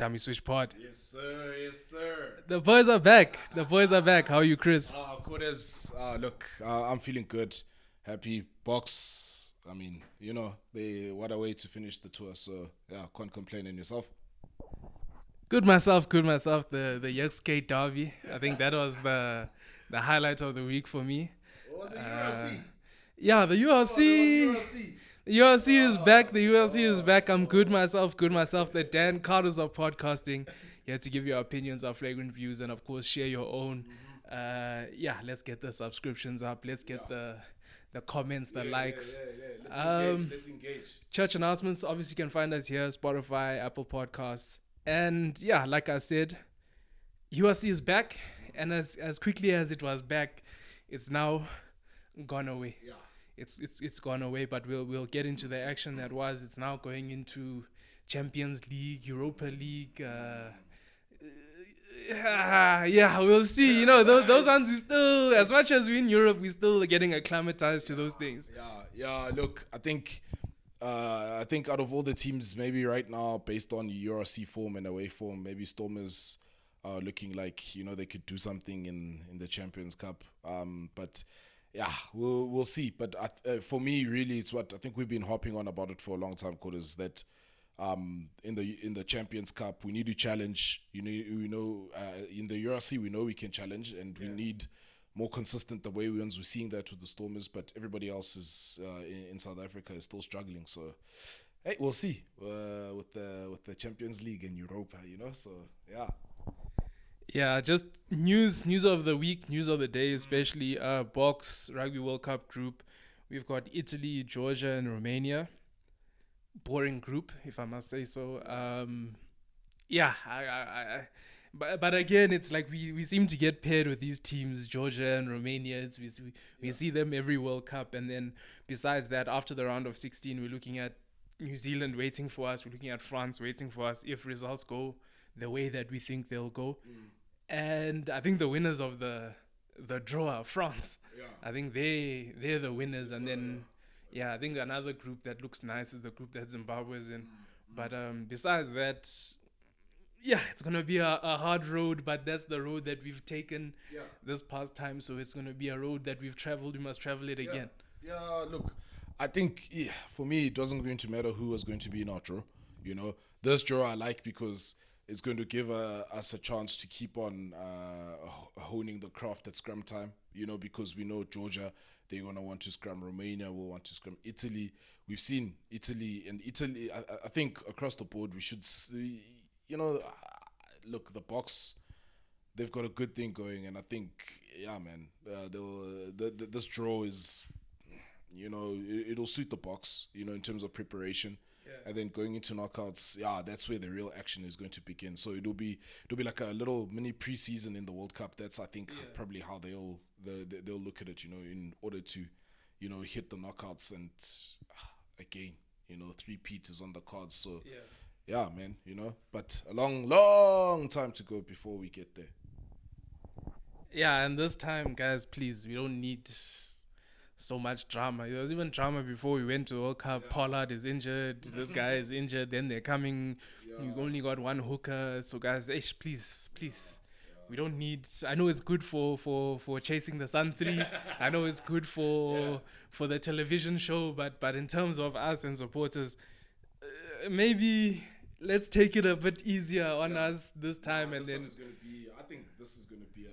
Dummy Switch Pod. Yes, sir. Yes, sir. The boys are back. The boys are back. How are you, Chris? Good as look. I'm feeling good. Happy box. I mean, what a way to finish the tour. So yeah, can't complain in yourself. Good myself. The Jukskei derby. I think that was the highlight of the week for me. What was it? URC. Yeah, the URC. Oh, URC. The URC is back. The URC is back. I'm good myself. The Dan Carters of podcasting. Here to give your opinions, our flagrant views, and of course share your own. Let's get the subscriptions up. Let's get the comments, the likes. Let's engage. Church announcements. Obviously, you can find us here: Spotify, Apple Podcasts, and yeah, like I said, URC is back, and as quickly as it was back, it's now gone away. Yeah. It's gone away, but we'll get into the action that was. It's now going into Champions League, Europa League. We'll see. You know, those ones we still, as much as we're in Europe, we're still getting acclimatized to those things. Yeah. Look, I think out of all the teams, maybe right now, based on URC form and away form, maybe Stormers are looking like they could do something in the Champions Cup. But yeah, we'll see. But for me, really, it's what I think we've been hopping on about it for a long time. Code is that in the Champions Cup, we need to challenge. In the URC, we know we can challenge, and we need more consistent the way we're seeing that with the Stormers. But everybody else is in South Africa is still struggling. So hey, we'll see with the Champions League in Europa. So yeah. Yeah, just news of the week, news of the day, especially Boks Rugby World Cup group. We've got Italy, Georgia, and Romania. Boring group, if I must say so. But again, it's like we seem to get paired with these teams, Georgia and Romania. We see them every World Cup, and then besides that, after the round of 16, we're looking at New Zealand waiting for us. We're looking at France waiting for us if results go the way that we think they'll go. And I think the winners of the draw are France. Yeah. I think they're the winners. And then, I think another group that looks nice is the group that Zimbabwe is in. But besides that, it's going to be a hard road, but that's the road that we've taken this past time. So it's going to be a road that we've traveled. We must travel it again. Yeah, look, I think for me, it wasn't going to matter who was going to be in our draw. This draw I like because it's going to give us a chance to keep on honing the craft at scrum time, because we know Georgia, they're going to want to scrum. Romania will want to scrum. Italy, we've seen Italy. I think across the board, we should, look, the Boks, they've got a good thing going. And I think, this draw is, it'll suit the Boks, in terms of preparation. And then going into knockouts, that's where the real action is going to begin. So it'll be like a little mini preseason in the World Cup. That's I think probably how they'll look at it. In order to, hit the knockouts and again, 3-peat is on the cards. So yeah, man, but a long time to go before we get there. Yeah, and this time, guys, please, we don't need so much drama. There was even drama before we went to the World Cup. Pollard is injured. This guy is injured. Then they're coming. We've only got one hooker. So guys, please. We don't need. I know it's good for chasing the Sun 3. I know it's good for the television show. But in terms of us and supporters, maybe let's take it a bit easier on us this time. And then I think this is going to be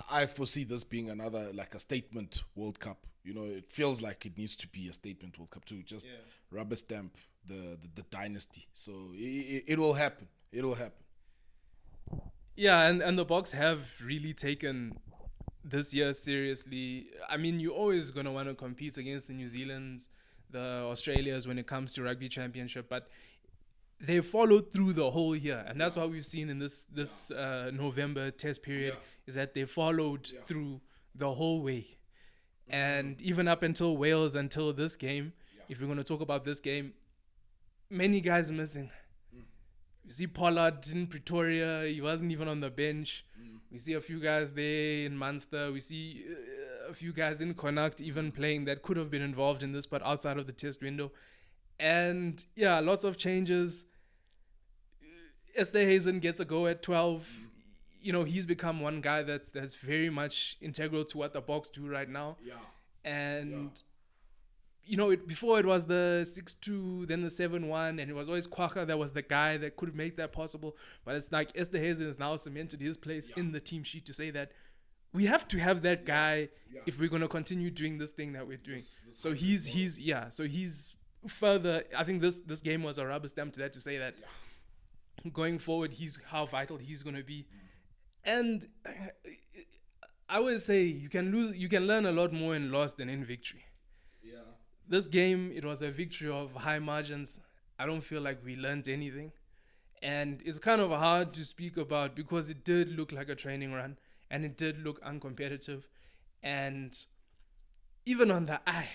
I foresee this being another like a statement World Cup. It feels like it needs to be a statement World Cup too. Just rubber stamp the dynasty. So it will happen. It'll happen. Yeah, and the Boks have really taken this year seriously. I mean, you're always going to want to compete against the New Zealands, the Australias when it comes to rugby championship, but they followed through the whole year, and that's what we've seen in this November test period is that they followed through the whole way. And even up until Wales, until this game, if we're going to talk about this game, many guys missing. You see Pollard in Pretoria, he wasn't even on the bench. We see a few guys there in Munster. We see a few guys in Connacht even playing that could have been involved in this, but outside of the test window. And lots of changes. Esterhuizen gets a go at 12. He's become one guy that's very much integral to what the Boks do right now. Yeah. And before it was the 6-2, then the 7-1, and it was always Kwaka that was the guy that could make that possible. But it's like Esterhuizen has now cemented his place in the team sheet to say that we have to have that guy if we're going to continue doing this thing that we're doing. So he's further. I think this game was a rubber stamp to that, to say that going forward, how vital he's going to be. And I would say you can learn a lot more in loss than in victory. Yeah. This game, it was a victory of high margins. I don't feel like we learned anything. And it's kind of hard to speak about because it did look like a training run and it did look uncompetitive. And even on the eye,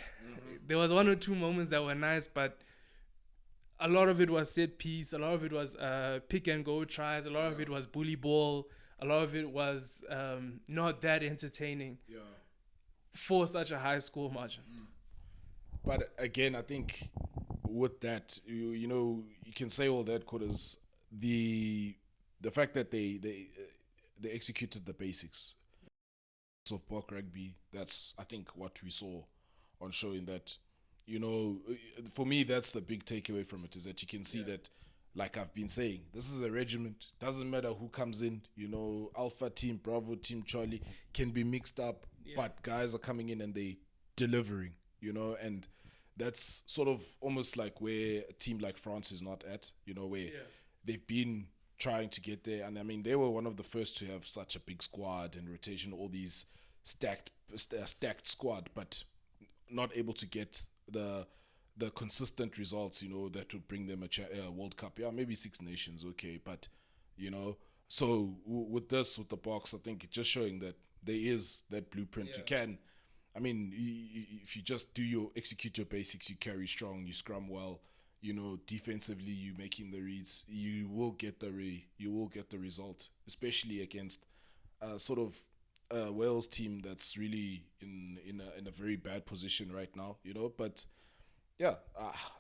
there was one or two moments that were nice, but a lot of it was set piece. A lot of it was pick and go tries. A lot of it was bully ball. A lot of it was not that entertaining for such a high score margin. But again, I think with that, you can say all that because the fact that they executed the basics of Bok rugby, that's I think what we saw on showing that, for me that's the big takeaway from it, is that you can see that, like I've been saying, this is a regiment. Doesn't matter who comes in, Alpha team, Bravo team, Charlie can be mixed up, but guys are coming in and they delivering, and that's sort of almost like where a team like France is not at, where they've been trying to get there. And I mean, they were one of the first to have such a big squad and rotation, all these stacked squad, but not able to get the consistent results, that would bring them a World Cup. Yeah, maybe Six Nations, okay, but so with the Boks, I think it's just showing that there is that blueprint. You can, I mean, if you just execute your basics, you carry strong, you scrum well, defensively, you making the reads, you will get the result, especially against sort of a Wales team that's really in a very bad position right now, but yeah,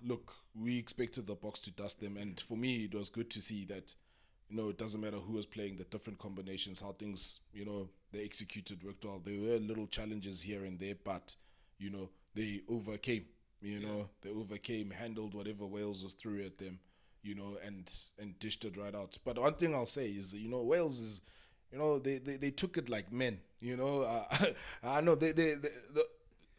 look, we expected the Boks to dust them, and for me, it was good to see that, it doesn't matter who was playing, the different combinations, how things, they executed, worked well. There were little challenges here and there, but, they overcame, they overcame, handled whatever Wales was threw at them, and dished it right out. But one thing I'll say is, Wales is, they took it like men, I know they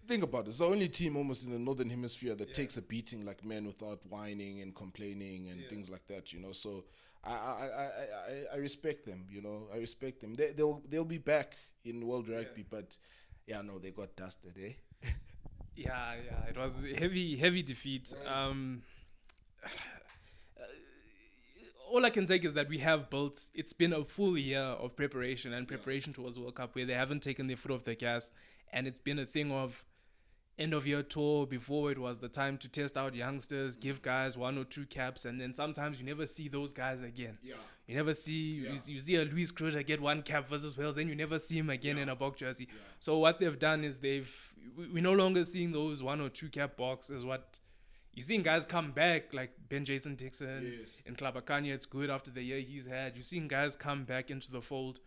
think about it. It's the only team almost in the Northern Hemisphere that takes a beating like men without whining and complaining and things like that, So I respect them, I respect them. They'll be back in World Rugby, but they got dusted, eh? Yeah, it was heavy defeat. All I can take is that we have built. It's been a full year of preparation towards the World Cup where they haven't taken their foot off the gas, and it's been a thing of end of year tour. Before it was the time to test out youngsters, give guys one or two caps, and then sometimes you never see those guys again. You never see you see a Luis Kruger get one cap versus Wales, then you never see him again in a Bok jersey. So what they've done is we're no longer seeing those one or two cap Boks. Is what you're seeing guys come back like Ben Jason Dixon and Klabakanya. It's good after the year he's had. You've seen guys come back into the fold.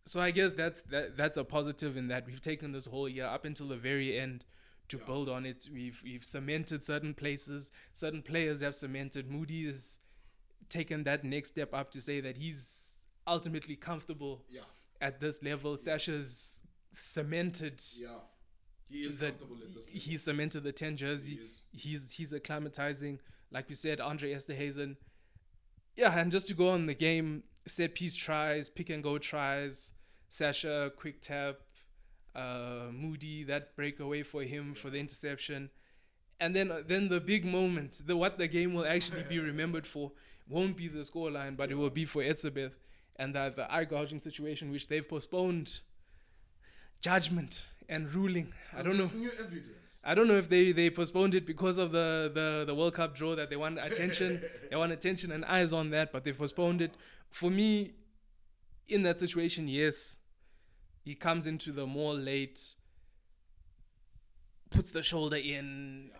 So I guess that's a positive in that we've taken this whole year up until the very end to build on it. We've cemented certain places. Certain players have cemented. Moody has taken that next step up to say that he's ultimately comfortable at this level. Sasha's cemented. He is comfortable at this level. He's cemented the 10 jersey. He's acclimatizing. Like you said, André Esterhuizen. Yeah, and just to go on the game, set piece tries, pick and go tries, Sasha, quick tap, Moody, that breakaway for him for the interception. And then the big moment, what the game will actually be remembered for, won't be the scoreline, but it will be for Etzebeth and the eye-gouging situation, which they've postponed judgment and ruling. I don't know. New evidence. I don't know if they postponed it because of the World Cup draw, that they want attention. They want attention and eyes on that, but they've postponed it. For me, in that situation, yes, he comes into the more late, puts the shoulder in.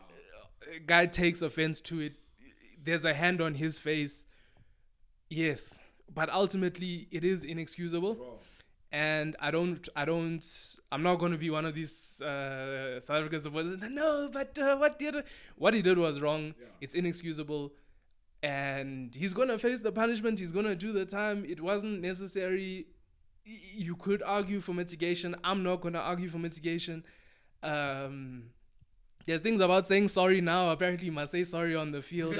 Guy takes offense to it. There's a hand on his face. Yes, but ultimately it is inexcusable. And I'm not going to be one of these South African supporters. No, but what he did was wrong. Yeah. It's inexcusable, and he's going to face the punishment. He's going to do the time. It wasn't necessary. You could argue for mitigation. I'm not going to argue for mitigation. Um, there's things about saying sorry now. Apparently, you must say sorry on the field.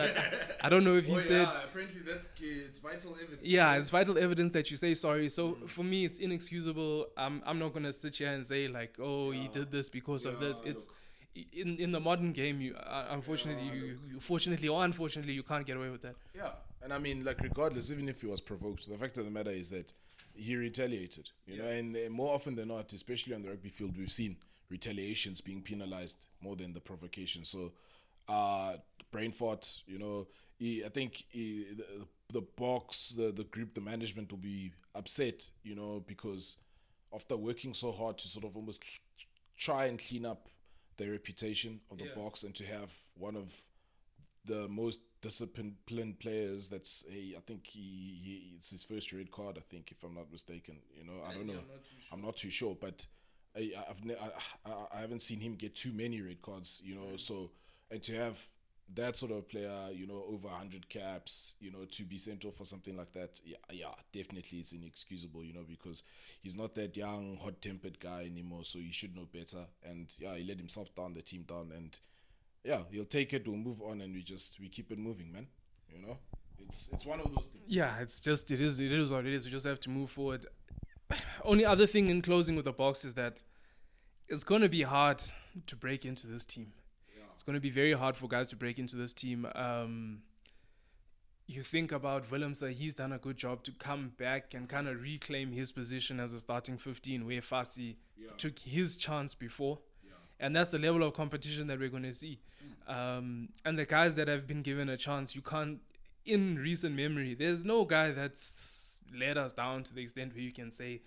I don't know if he said. Apparently that's it's vital evidence. Yeah, it's vital evidence that you say sorry. So for me, it's inexcusable. I'm not gonna sit here and say like, oh, he did this because of this. It's in the modern game. You fortunately or unfortunately, you can't get away with that. Yeah, and I mean, like, regardless, even if he was provoked, the fact of the matter is that he retaliated. You know, and more often than not, especially on the rugby field, we've seen retaliations being penalized more than the provocation. So, brain fart. You know, I think the box, the group, the management will be upset. You know, because after working so hard to sort of almost try and clean up the reputation of the box and to have one of the most disciplined players. That's I think it's his first red card. I think, if I'm not mistaken. You know, I don't know. I'm not too sure, but I haven't seen him get too many red cards. You know, so and to have that sort of player, you know, over 100 caps, you know, to be sent off for something like that, definitely it's inexcusable, you know, because he's not that young, hot-tempered guy anymore, so he should know better. And he let himself down, the team down, and he'll take it, we'll move on, and we keep it moving, man. You know, it's one of those things. Yeah, it is what it is. We just have to move forward. Only other thing in closing with the Boks is that it's going to be hard to break into this team. It's going to be very hard for guys to break into this team. You think about Willemse, he's done a good job to come back and kind of reclaim his position as a starting 15, where Fassi took his chance before. And that's the level of competition that we're going to see. And the guys that have been given a chance, you can't, in recent memory, there's no guy that's let us down to the extent where you can say,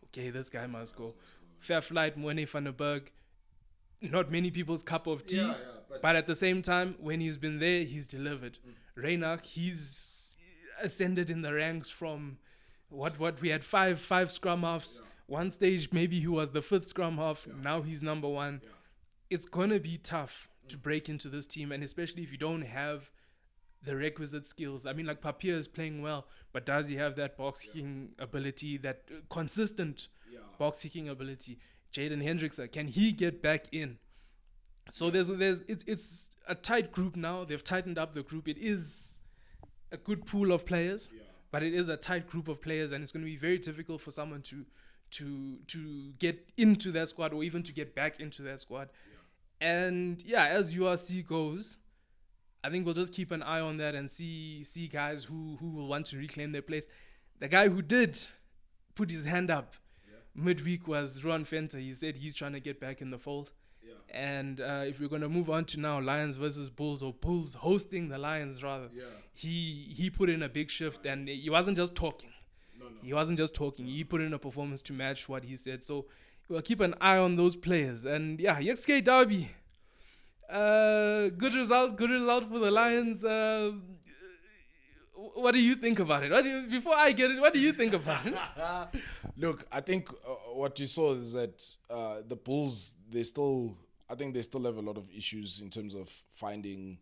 okay, this guy must go. Fair Flight, Moene van der Berg, not many people's cup of tea, but at the same time, when he's been there, he's delivered. Reinach, he's ascended in the ranks from what we had five scrum halves. One stage, maybe he was the fifth scrum half. Now he's number one. It's going to be tough to break into this team, and especially if you don't have the requisite skills. I mean, like, Papier is playing well, but does he have that box kicking ability, that consistent box kicking ability? Jaden Hendrickson, can he get back in? So it's a tight group now. They've tightened up the group. It is a good pool of players, but it is a tight group of players, and it's going to be very difficult for someone to get into that squad or even to get back into that squad. And as URC goes, I think we'll just keep an eye on that and see guys who will want to reclaim their place. The guy who did put his hand up midweek was Ruan Fenter. He said he's trying to get back in the fold. And if we're going to move on to now Lions versus Bulls, or Bulls hosting the Lions rather, he put in a big shift, and he wasn't just talking. He wasn't just talking. He put in a performance to match what he said. So we'll keep an eye on those players. And Jukskei derby. Good result for the Lions. What do you think about it? Before I get it, what do you think about it? Look, I think what you saw is that the Bulls, they still have a lot of issues in terms of finding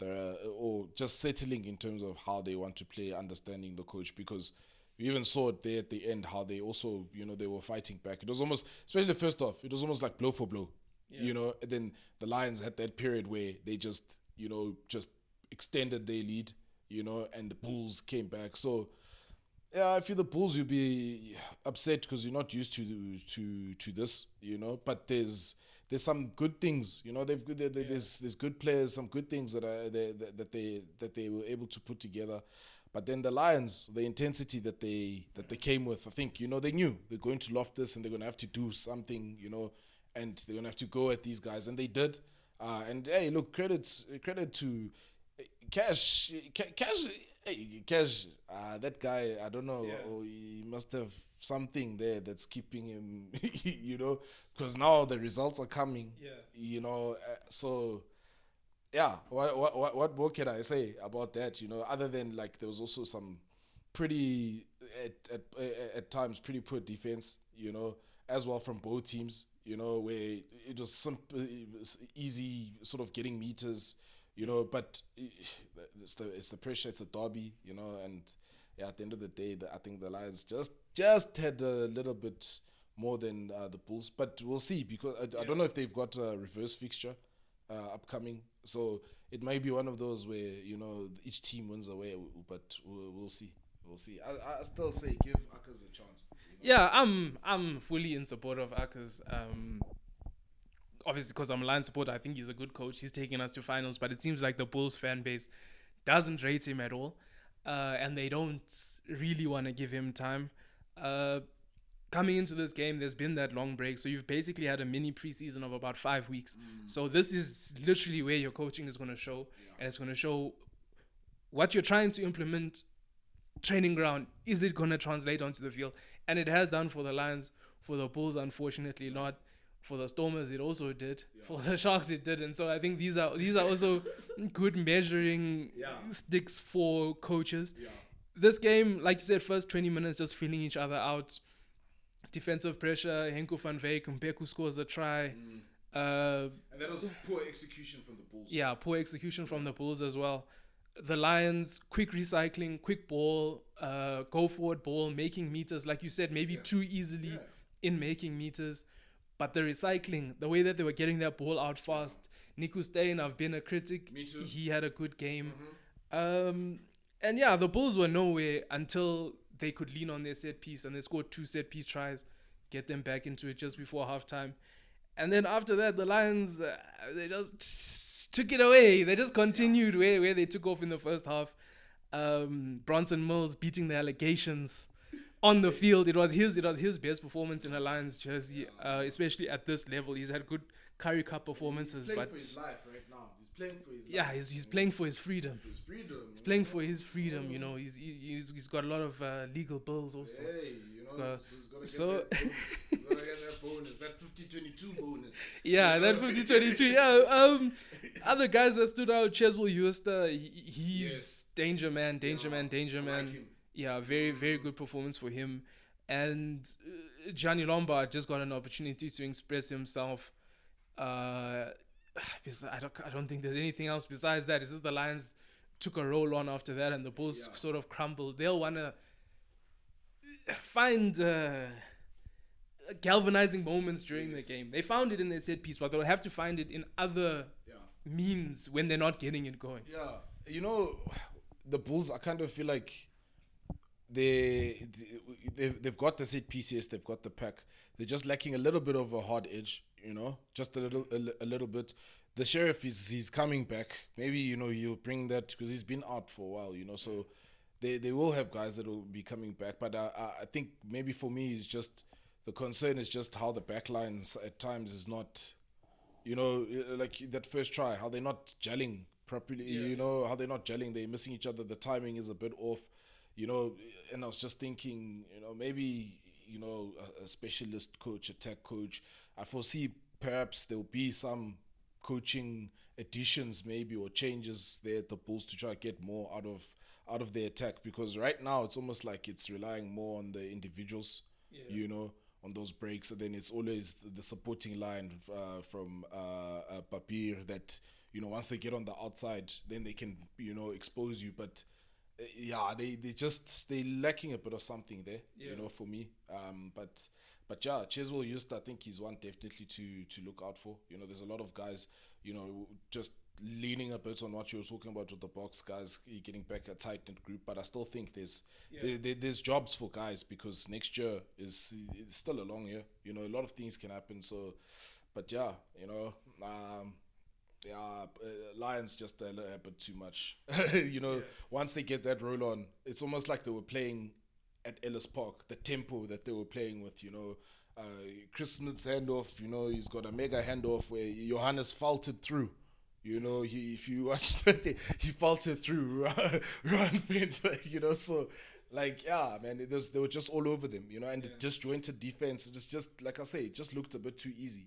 or just settling in terms of how they want to play, understanding the coach, because we even saw it there at the end, how they also, they were fighting back. It was almost, especially the first half, it was almost like blow for blow, and then the Lions had that period where they just extended their lead, and the Bulls came back. So, I feel the Bulls, you'll be upset because you're not used to this, but there's some good things, there's good players, some good things that they were able to put together. But then the Lions, the intensity that they came with, I think, they knew they're going to loft this and they're going to have to do something, and they're going to have to go at these guys, and they did. And hey, look, credit to Cash. That guy, I don't know, he must have something there that's keeping him, because now the results are coming, so. Yeah, what more can I say about that? Other than, like, there was also some pretty at times pretty poor defense, as well from both teams, where it was easy sort of getting meters, but it's the pressure, it's a derby, and yeah, at the end of the day, I think the Lions just had a little bit more than the Bulls, but we'll see, because I don't know if they've got a reverse fixture upcoming, so it may be one of those where each team wins away, but we'll see. We'll see. I still say give Akers a chance. Yeah, I'm fully in support of Akers. Obviously, because I'm a Lions supporter, I think he's a good coach. He's taking us to finals, but it seems like the Bulls fan base doesn't rate him at all, and they don't really want to give him time. Coming into this game, there's been that long break, so you've basically had a mini preseason of about 5 weeks. So this is literally where your coaching is going to show, and it's going to show what you're trying to implement. Training ground, is it going to translate onto the field? And it has done for the Lions. For the Bulls, unfortunately not. For the Stormers, it also did. For the Sharks, it didn't. So I think these are also good measuring sticks for coaches. This game, like you said, first 20 minutes just feeling each other out. Defensive pressure, Henko van Veek, Mpeku scores a try. And that was poor execution from the Bulls. Yeah, poor execution from the Bulls as well. The Lions, quick recycling, quick ball, go forward ball, making meters, like you said, maybe too easily in making meters. But the recycling, the way that they were getting that ball out fast. Nico Steyn, I've been a critic. Me too. He had a good game. And yeah, the Bulls were nowhere until they could lean on their set piece, and they scored 2 set piece tries, get them back into it just before halftime. And then after that, the Lions, they just took it away. They just continued where they took off in the first half. Bronson Mills beating the allegations on the field. It was his best performance in a Lions jersey, especially at this level. He's had good Curry Cup performances, he's playing but for his life right now. He's playing for his life. Yeah, he's playing for his freedom. He's playing for his freedom. He's got a lot of legal bills also. Hey, he's so got to get that bonus, that 50-22 bonus. Yeah, that 50-22. Yeah. Other guys that stood out, Cheswell Euster, he's danger man. I like him. Yeah, very, very good performance for him. And Gianni Lombard just got an opportunity to express himself. I don't think there's anything else besides that. It's just the Lions took a roll on after that, and the Bulls sort of crumbled. They'll want to find galvanizing moments during the game. They found it in their set piece, but they'll have to find it in other means when they're not getting it going. Yeah, the Bulls, I kind of feel like they've got the set pieces, they've got the pack. They're just lacking a little bit of a hard edge, just a little bit. The Sheriff he's coming back. Maybe he'll bring that because he's been out for a while, So they will have guys that will be coming back. But I think maybe for me is just the concern is just how the back lines at times is not, like that first try, how they're not gelling properly. How they're not gelling. They're missing each other. The timing is a bit off. And I was just thinking, maybe, a specialist coach, attack coach. I foresee perhaps there'll be some coaching additions maybe or changes there at the Bulls to try to get more out of their attack, because right now it's almost like it's relying more on the individuals, on those breaks, and then it's always the supporting line from Papir that, once they get on the outside, then they can, expose you, but they're lacking a bit of something there, for me. But yeah, Cheswell Euster, I think he's one definitely to look out for. There's a lot of guys, just leaning a bit on what you were talking about with the Boks guys, getting back a tight-knit group. But I still think there's jobs for guys, because next year is still a long year. A lot of things can happen. So, but yeah, Lions just a little bit too much. Once they get that roll on, it's almost like they were playing at Ellis Park, the tempo that they were playing with, Chris Smith's handoff, he's got a mega handoff where Johannes faltered through. If you watch that, he faltered through, run Fenter, so man, they were just all over them, and the disjointed defense, it's just, like I say, it just looked a bit too easy,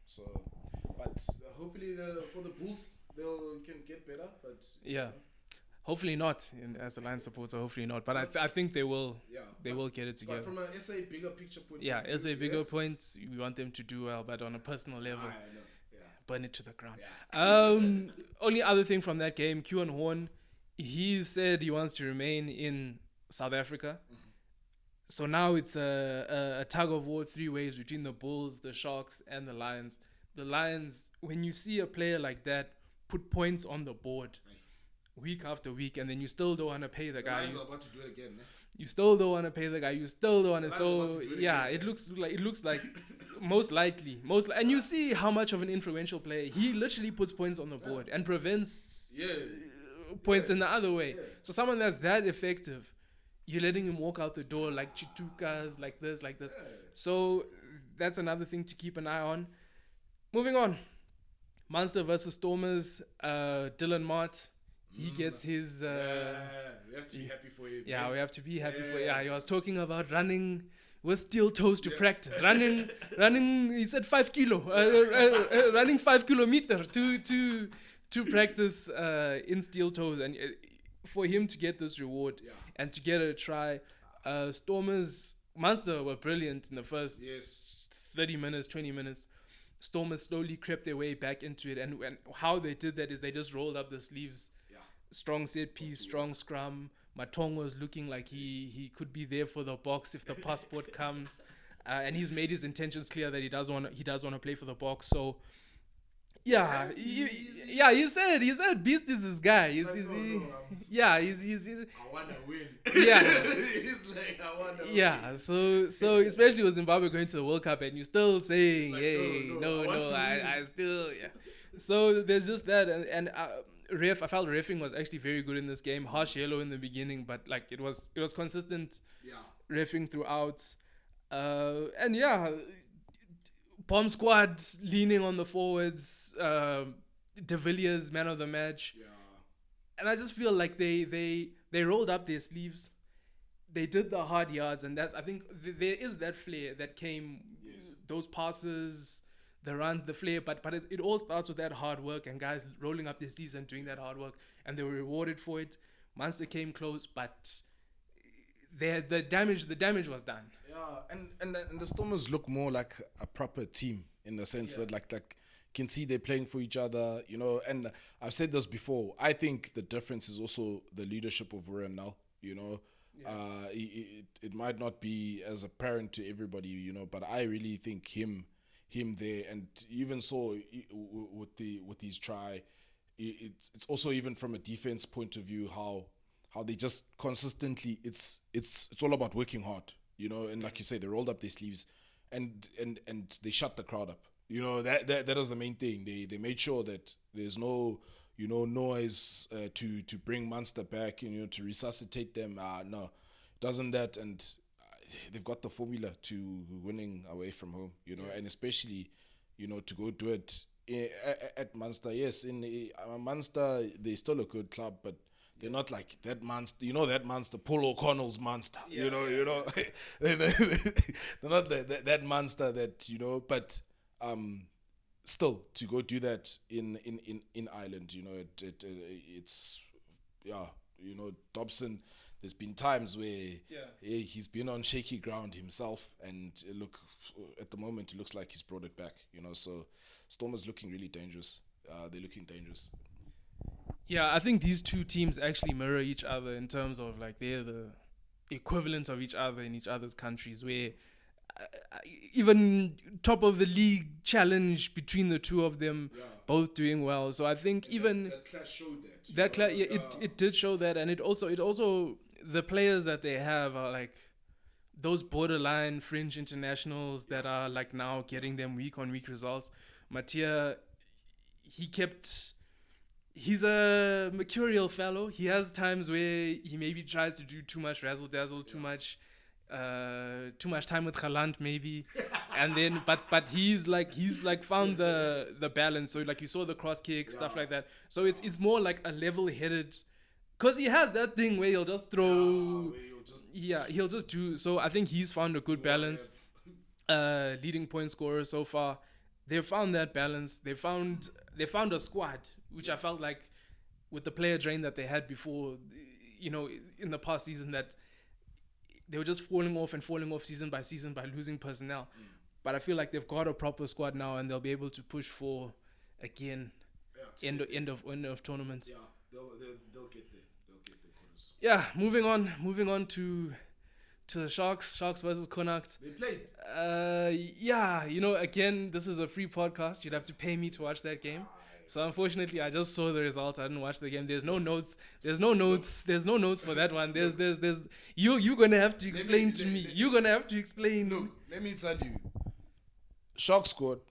so, but hopefully for the Bulls, they can get better, but... Yeah. Hopefully not. As a Lions supporter, hopefully not. But I think they will. Yeah, They will get it together. But from an SA bigger picture point Yeah, of view, as a bigger yes. point, we want them to do well, but on a personal level, I know. Yeah. burn it to the ground. Yeah. Only other thing from that game, Kieran Horn, he said he wants to remain in South Africa. So now it's a tug of war 3 ways between the Bulls, the Sharks, and the Lions. The Lions, when you see a player like that put points on the board week after week, and then you still don't want to pay the guy. Lions are about to do it again. You still don't want to pay the guy. You still don't want to. Lions are about So to do it yeah, again, it looks like most likely, and you see how much of an influential player he literally puts points on the board and prevents points in the other way. Yeah. So someone that's that effective, you're letting him walk out the door like Chitukas, like this. Yeah. So that's another thing to keep an eye on. Moving on, Munster versus Stormers. Dylan Mart, he gets his. We have to be happy for him. Yeah, we have to be happy for. Yeah. Yeah, he was talking about running with steel toes to practice. Running. He said 5 kilo. Running 5 kilometers to practice in steel toes, and for him to get this reward and to get a try. Stormers, Munster were brilliant in the first 30 minutes, 20 minutes. Stormers slowly crept their way back into it, and how they did that is they just rolled up the sleeves. Strong set piece, strong scrum. Matongo was looking like he could be there for the box if the passport comes, and he's made his intentions clear that he does want to play for the box. So he said Beast is his guy. He's I wanna win. Yeah. He's like, I wanna win. Yeah, so especially with Zimbabwe going to the World Cup and you're still saying, Like, hey, no, I still, So there's just that, and I felt reffing was actually very good in this game. Harsh yellow in the beginning, but like it was consistent reffing throughout. And bomb squad leaning on the forwards. De Villiers man of the match. Yeah. And I just feel like they rolled up their sleeves. They did the hard yards, and I think there is that flair that came. Those passes, the runs, the flair, but it all starts with that hard work and guys rolling up their sleeves and doing that hard work, and they were rewarded for it. Munster came close, but the damage was done. Yeah, and the Stormers look more like a proper team in the sense that like can see they're playing for each other, and I've said this before. I think the difference is also the leadership of Rowan now, it might not be as apparent to everybody, but I really think him there, and you even saw with his try, it's also even from a defense point of view how they just consistently it's all about working hard, and like you say, they rolled up their sleeves and they shut the crowd up. That was the main thing. They made sure that there's no noise to bring Munster back, to resuscitate them. No, it doesn't that, and they've got the formula to winning away from home, and especially, to go do it at Munster. Yes, in Munster, they're still a good club, but they're not like that Munster. That Munster, Paul O'Connell's Munster. They're not that Munster that but still to go do that in Ireland, it's Dobson. There's been times where he's been on shaky ground himself, and at the moment it looks like he's brought it back. So Stormers looking really dangerous. They're looking dangerous. Yeah, I think these two teams actually mirror each other in terms of like they're the equivalent of each other in each other's countries, where even top of the league challenge between the two of them, both doing well. So I think even that clash showed that. It did show that, and it also the players that they have are like those borderline fringe internationals that are like now getting them week on week results. Mattia, he's a mercurial fellow. He has times where he maybe tries to do too much razzle dazzle, too much time with Haaland maybe, and then but he's found the balance. So like you saw the cross kick, stuff like that. So it's more like a level headed, because he has that thing where he'll just throw. He'll just do. So I think he's found a good balance. Leading point scorer so far. They've found that balance. They found a squad, which I felt like with the player drain that they had before, in the past season, that they were just falling off season by season by losing personnel. But I feel like they've got a proper squad now, and they'll be able to push for again end of tournament. Yeah, they'll get there. They'll get there, Connors. Yeah, moving on to the Sharks versus Connacht. They played. Yeah, again, this is a free podcast. You'd have to pay me to watch that game. So unfortunately, I just saw the result. I didn't watch the game. There's no notes. There's no notes for that one. There's you're gonna have to explain to me. You're gonna have to explain. Look, let me tell you. Sharks scored,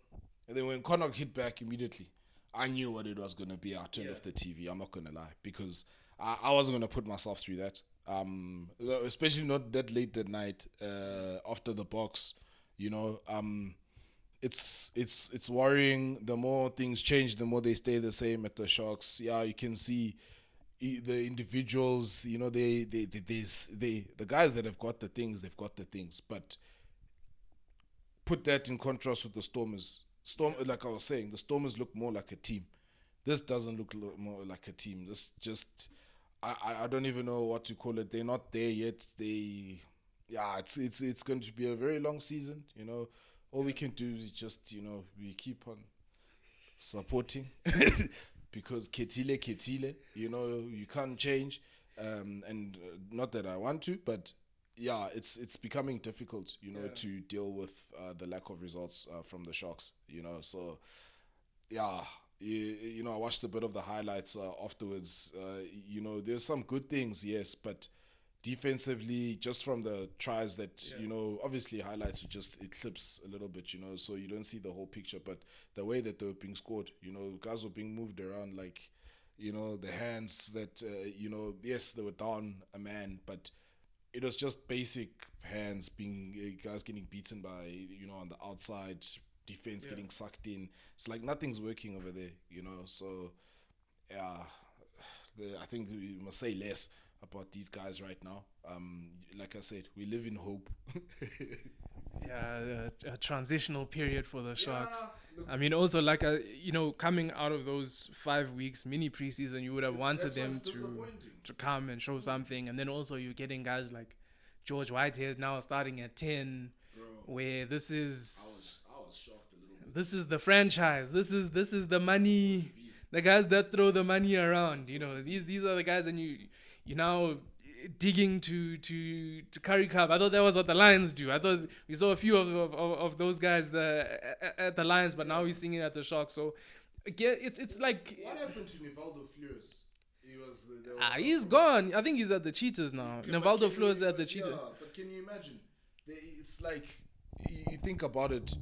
and then when Connacht hit back immediately, I knew what it was gonna be. I turned off the TV. I'm not gonna lie, because I wasn't gonna put myself through that. Especially not that late at night after the box. It's worrying. The more things change, the more they stay the same at the Sharks. Yeah, you can see the individuals. The guys that have got the things, they've got the things. But put that in contrast with the Stormers. Like I was saying, the Stormers look more like a team. This doesn't look more like a team. This just, I don't even know what to call it. They're not there yet. It's going to be a very long season. All we can do is just, we keep on supporting because Ketile, you can't change. And not that I want to, but yeah, it's becoming difficult, to deal with the lack of results from the Sharks, So, yeah, I watched a bit of the highlights afterwards. There's some good things, yes, but defensively, just from the tries that, obviously highlights just eclipse a little bit, so you don't see the whole picture. But the way that they were being scored, guys were being moved around, like, the hands that, yes, they were down a man, but it was just basic hands being, guys getting beaten by, on the outside, defense getting sucked in. It's like nothing's working over there, so, yeah, I think we must say less about these guys right now. Like I said, we live in hope. Yeah, a transitional period for the Sharks. I mean, also, like, coming out of those 5 weeks mini preseason, you would have wanted them to come and show something. And then also you're getting guys like George Whitehead now starting at 10, where this is... I was shocked a little bit. This is the franchise. This is the money. The guys that throw the money around. These are the guys, and you're now digging to Curry Cup. I thought that was what the Lions do. I thought we saw a few of those guys at the Lions, but now we're seeing it at the Sharks. So again, it's like, what happened to Nivaldo Fleurs? He's gone. I think he's at the Cheetahs now. Nivaldo Fleurs at the Cheetahs. Yeah, but can you imagine? It's like, you think about it.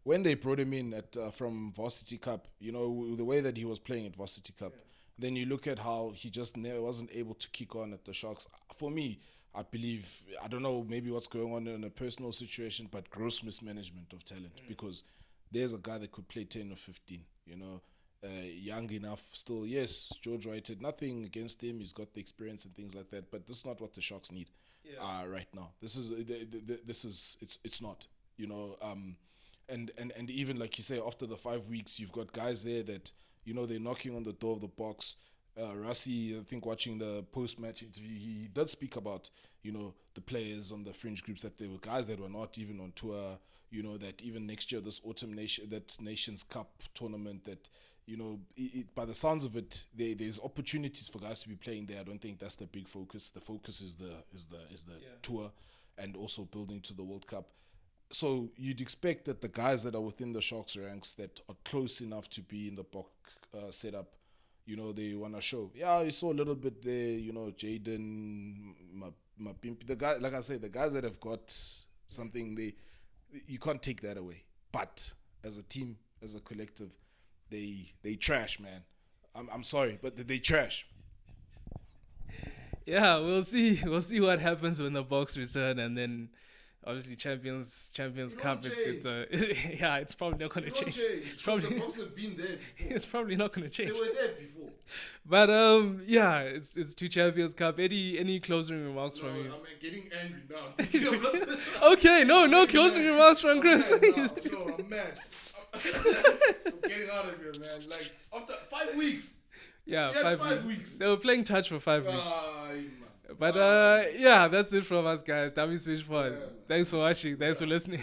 When they brought him in from Varsity Cup, the way that he was playing at Varsity Cup. Yeah. Then you look at how he just wasn't able to kick on at the Sharks. For me, I believe, I don't know, maybe what's going on in a personal situation, but gross mismanagement of talent. Because there's a guy that could play 10 or 15, young enough still. Yes, George Whitehead, nothing against him. He's got the experience and things like that. But this is not what the Sharks need right now. It's not, and even like you say, after the 5 weeks, you've got guys there that, they're knocking on the door of the box. Rassi, I think, watching the post-match interview, he did speak about, the players on the fringe groups, that there were guys that were not even on tour, that even next year, this autumn Nations Cup tournament, that, by the sounds of it, there's opportunities for guys to be playing there. I don't think that's the big focus. The focus is the tour and also building to the World Cup. So you'd expect that the guys that are within the Sharks ranks that are close enough to be in the Bok setup, they want to show. Yeah, you saw a little bit there, Jaden, Mapimpi. The guy, like I said, the guys that have got something, you can't take that away. But as a team, as a collective, they trash, man. I'm sorry, but they trash. Yeah, we'll see what happens when the Boks return, and then obviously Champions Cup. It's probably not going to change. It's probably, the Boks have been there before. It's probably not going to change. They were there before. But it's two Champions Cup. Any closing remarks from you? I'm getting angry now. Okay, no closing remarks from Chris. I'm mad. I'm getting out of here, man. Like, after 5 weeks. Yeah, He had 5 weeks. weeks. They were playing touch for 5 weeks. Man. But yeah, that's it from us, guys. Dummy Switch Pod. Yeah, man. Thanks for watching. Thanks for listening.